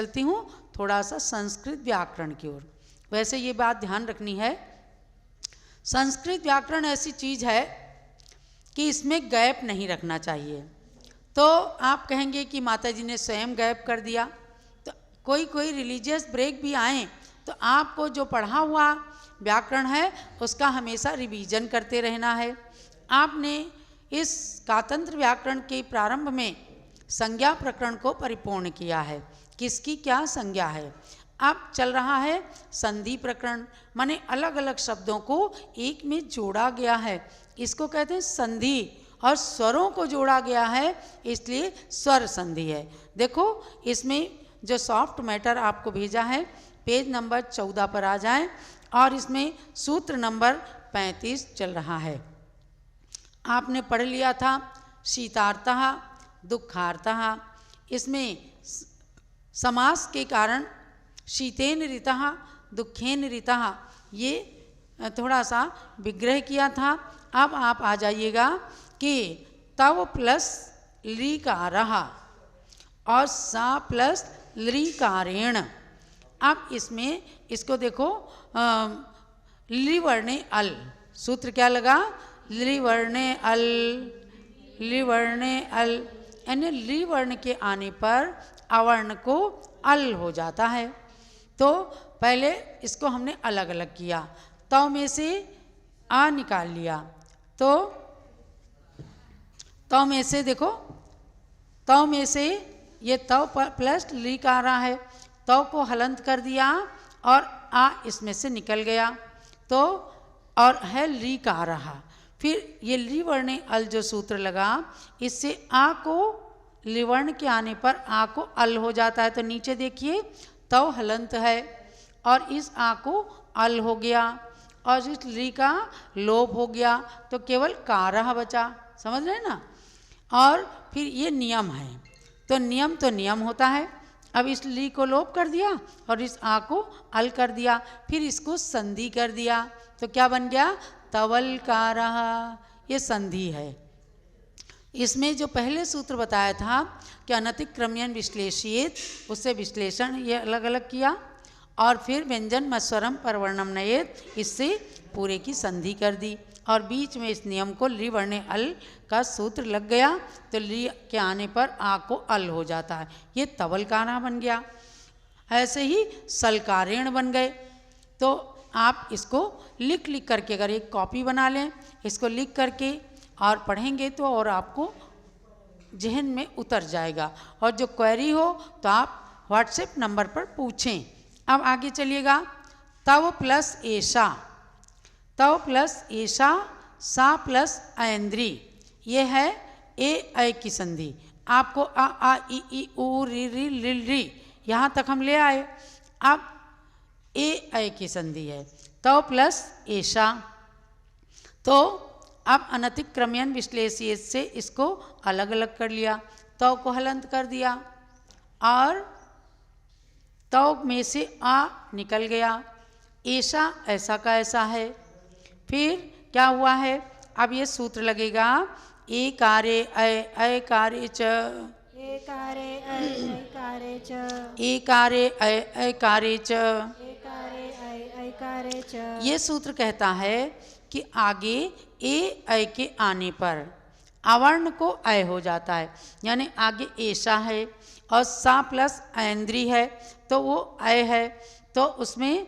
चलती हूँ थोड़ा सा संस्कृत व्याकरण की ओर। वैसे ये बात ध्यान रखनी है, संस्कृत व्याकरण ऐसी चीज़ है कि इसमें गैप नहीं रखना चाहिए। तो आप कहेंगे कि माता जी ने स्वयं गैप कर दिया, तो कोई रिलीजियस ब्रेक भी आए तो आपको जो पढ़ा हुआ व्याकरण है उसका हमेशा रिवीजन करते रहना है। आपने इस कातंत्र व्याकरण के प्रारंभ में संज्ञा प्रकरण को परिपूर्ण किया है, किसकी क्या संज्ञा है। अब चल रहा है संधि प्रकरण, माने अलग अलग शब्दों को एक में जोड़ा गया है, इसको कहते हैं संधि, और स्वरों को जोड़ा गया है इसलिए स्वर संधि है। देखो इसमें जो सॉफ्ट मैटर आपको भेजा है पेज नंबर 14 पर आ जाएं, और इसमें सूत्र नंबर 35 चल रहा है। आपने पढ़ लिया था शीतार्थः दुःखार्थः, इसमें समास के कारण शीतेन ऋतः दुःखेन ऋतः ये थोड़ा सा विग्रह किया था। अब आप आ जाइएगा कि तव प्लस लृकारः और सा प्लस लृकारेण। अब इसमें इसको देखो लिवर्णे अल, सूत्र क्या लगा, लिवर्णे अल, लिवर्णे अल, यानी लिवर्ण के आने पर अवर्ण को अल हो जाता है। तो पहले इसको हमने अलग अलग किया, तव में से आ निकाल लिया, तो तव में से देखो, तव में से ये तव प्लस लिकार है, तव को हलंत कर दिया और आ इसमें से निकल गया, तो और है लिकार। फिर ये लिवर्ण अल जो सूत्र लगा, इससे आ को लिवर्ण के आने पर आ को अल हो जाता है। तो नीचे देखिए तव हलंत है और इस आ को अल हो गया और इस ली का लोप हो गया, तो केवल कारह बचा। समझ रहे ना। और फिर ये नियम है, तो नियम होता है। अब इस ली को लोप कर दिया और इस आ को अल कर दिया, फिर इसको संधि कर दिया, तो क्या बन गया, तवलकारः। ये संधि है। इसमें जो पहले सूत्र बताया था कि अनतिक्रम्यन विश्लेषित, उससे विश्लेषण ये अलग अलग किया, और फिर व्यंजन मस्वरम परवर्णम नयेत, इससे पूरे की संधि कर दी, और बीच में इस नियम को लिवर्ण अल का सूत्र लग गया, तो ली के आने पर आ को अल हो जाता है, ये तवलकारा बन गया। ऐसे ही सलकारेण बन गए। तो आप इसको लिख करके अगर एक कॉपी बना लें, इसको लिख करके और पढ़ेंगे तो और आपको जहन में उतर जाएगा, और जो क्वेरी हो तो आप व्हाट्सएप नंबर पर पूछें। अब आगे चलिएगा, तव प्लस ऐशा, तव प्लस ऐशा, सा प्लस ऐन्द्री, ये है ए ऐ की संधि। आपको आ ई उ री री लिल री यहाँ तक हम ले आए। अब ए ऐ की संधि है, तव प्लस ऐशा। तो अब अनतिक्रम्यन विश्लेषित से इसको अलग अलग कर लिया, तव को हलंत कर दिया और तव में से आ निकल गया, ऐसा ऐसा का ऐसा है। फिर क्या हुआ है, अब ये सूत्र लगेगा, ए कारे ऐ कारे च, ए कारे ऐ कारे च, ए कारे ऐ कारे च, ए कारे ऐ कारे च। ये सूत्र कहता है कि आगे ए ऐ के आने पर अवर्ण को ऐ हो जाता है, यानी आगे ऐसा है और सा प्लस ऐन्द्री है तो वो ऐ है, तो उसमें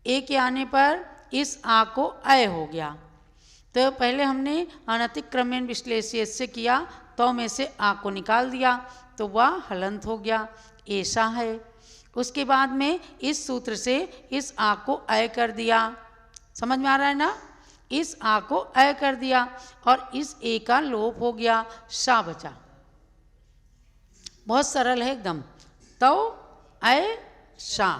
ए के आने पर इस आ को ऐ हो गया। तो पहले हमने अनतिक्रम्यन विश्लेषित से किया, तो में से आ को निकाल दिया तो वह हलंत हो गया, ऐसा है। उसके बाद में इस सूत्र से इस आ को ऐ कर दिया, समझ में आ रहा है ना, इस आ को ऐ कर दिया और इस ए का लोप हो गया, शा बचा। बहुत सरल है एकदम, तो ऐ शा,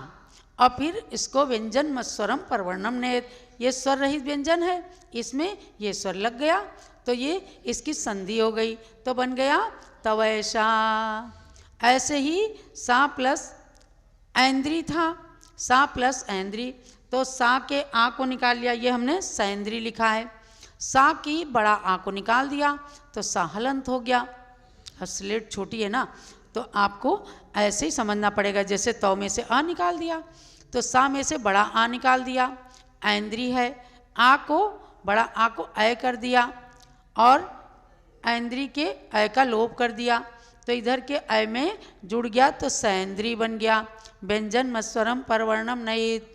और फिर इसको व्यंजन मस्वरम परवर्णम नेत, ये स्वर रहित व्यंजन है, इसमें ये स्वर लग गया तो ये इसकी संधि हो गई, तो बन गया तवैशा। ऐसे ही सा प्लस ऐन्द्री था, सा प्लस ऐन्द्री, तो सा के आ को निकाल लिया, ये हमने सैन्द्री लिखा है। सा की बड़ा आ को निकाल दिया तो सा हलंत हो गया, स्लेट छोटी है ना, तो आपको ऐसे ही समझना पड़ेगा। जैसे तौ में से अ निकाल दिया तो सा में से बड़ा आ निकाल दिया, ऐंद्री है, आ को बड़ा आ को ऐ कर दिया और ऐंद्री के ऐ का लोप कर दिया, तो इधर के ऐ में जुड़ गया तो सैंद्री बन गया। व्यंजन मस्वरम परवर्णम नयेत,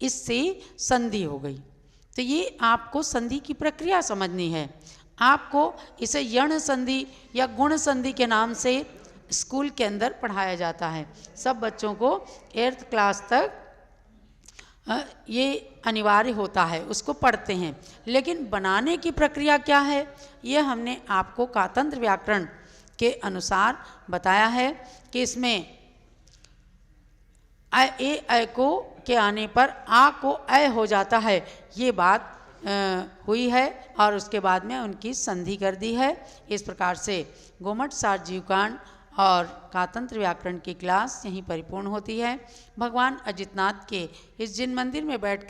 इससे संधि हो गई। तो ये आपको संधि की प्रक्रिया समझनी है। आपको इसे यण संधि या गुण संधि के नाम से स्कूल के अंदर पढ़ाया जाता है। सब बच्चों को 8th क्लास तक ये अनिवार्य होता है, उसको पढ़ते हैं। लेकिन बनाने की प्रक्रिया क्या है, ये हमने आपको कातंत्र व्याकरण के अनुसार बताया है कि इसमें ऐ को के आने पर आ को ऐ हो जाता है, ये बात हुई है और उसके बाद में उनकी संधि कर दी है। इस प्रकार से गोमट सार जीवकांड और कातंत्र व्याकरण की क्लास यहीं परिपूर्ण होती है। भगवान अजितनाथ के इस जिन मंदिर में बैठ